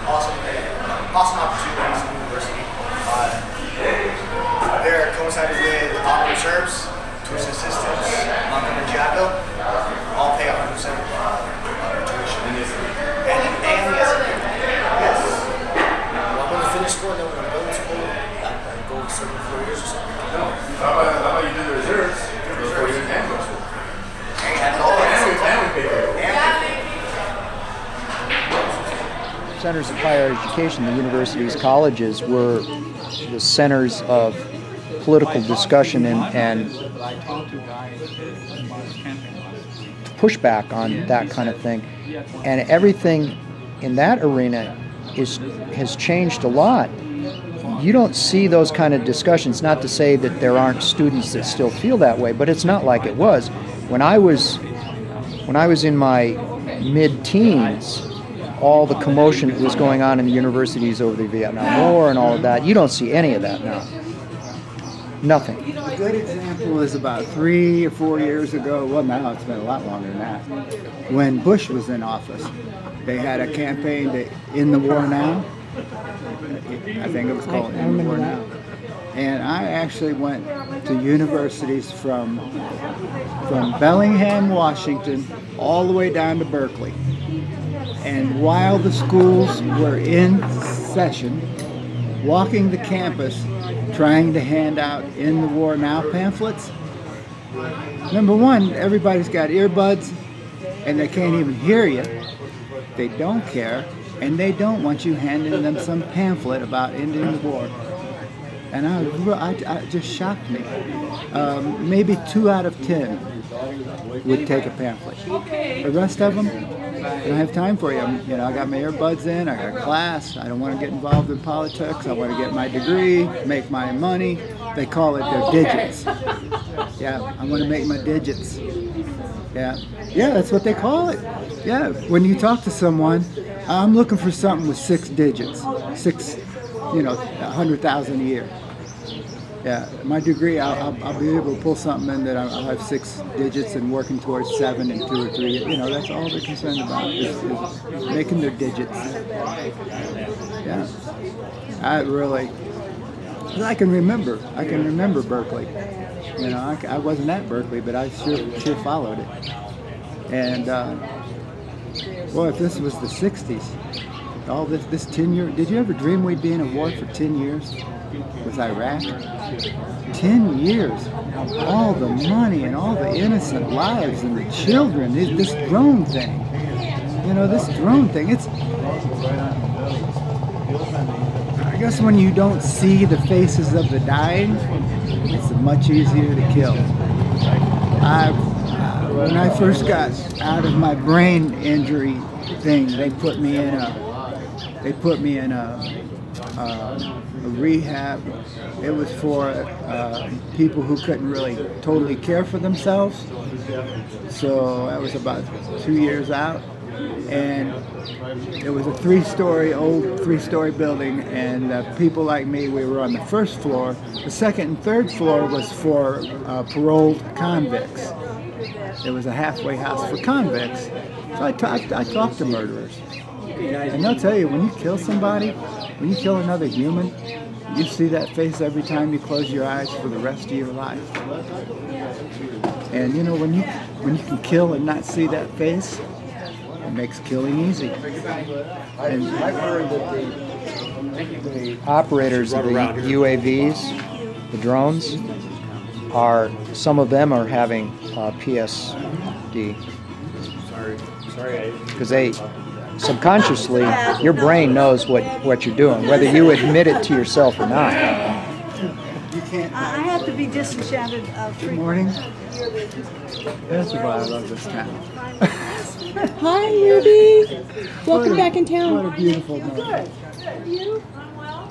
awesome opportunities in the university. They're coincided with auto reserves, tuition assistance, Montgomery Jackal, all pay 100% tuition. And yes, well, I'm going to finish school, then we're going to go to school, and go to 4 years or something. No. How about you do the reserves? Before you can go to school. And all that. Centers of higher education, the universities, colleges were the centers of political discussion and pushback on that kind of thing. And everything in that arena has changed a lot. You don't see those kind of discussions, not to say that there aren't students that still feel that way, but it's not like it was. When I was in my mid-teens, all the commotion that was going on in the universities over the Vietnam War and all of that, you don't see any of that now. Nothing. A good example is about 3 or 4 years ago, well now it's been a lot longer than that, when Bush was in office. They had a campaign to end the war now. I think it was called End the War Now. And I actually went to universities from Bellingham, Washington, all the way down to Berkeley. And while the schools were in session, walking the campus, trying to hand out In the War Now pamphlets. Number one, everybody's got earbuds, and they can't even hear you. They don't care, and they don't want you handing them some pamphlet about ending the war. And it just shocked me. Maybe 2 out of 10 would take a pamphlet. The rest of them, I don't have time for you. I got my earbuds in, I got class, I don't want to get involved in politics, I want to get my degree, make my money. They call it their digits. Yeah, I want to make my digits. Yeah, that's what they call it. Yeah, when you talk to someone, I'm looking for something with 6 digits, 100,000 a year. Yeah, my degree, I'll be able to pull something in that I'll have 6 digits and working towards 7 and 2 or 3. That's all they're concerned about is making their digits. Yeah, I can remember Berkeley. I wasn't at Berkeley, but I sure followed it. And well, if this was the 60s, all this 10 year, did you ever dream we'd be in a war for 10 years with Iraq? 10 years, all the money and all the innocent lives and the children, this drone thing, it's, I guess when you don't see the faces of the dying, it's much easier to kill. When I first got out of my brain injury thing, they put me in a rehab. It was for people who couldn't really totally care for themselves. So I was about 2 years out, and it was a old 3-story building, and people like me, we were on the first floor. The second and third floor was for paroled convicts. It was a halfway house for convicts. So I talked to murderers. And they'll tell you, when you kill somebody, when you kill another human, you see that face every time you close your eyes for the rest of your life. And when you can kill and not see that face, it makes killing easy. And I've heard that the operators of the UAVs, the drones, some of them are having PSD. Sorry. Because they subconsciously, your brain knows what you're doing, whether you admit it to yourself or not. I have to be disenchanted of Good morning. That's why I love this town. Hi, Ruby. Welcome back in town. What a beautiful morning. Good. You? I'm well.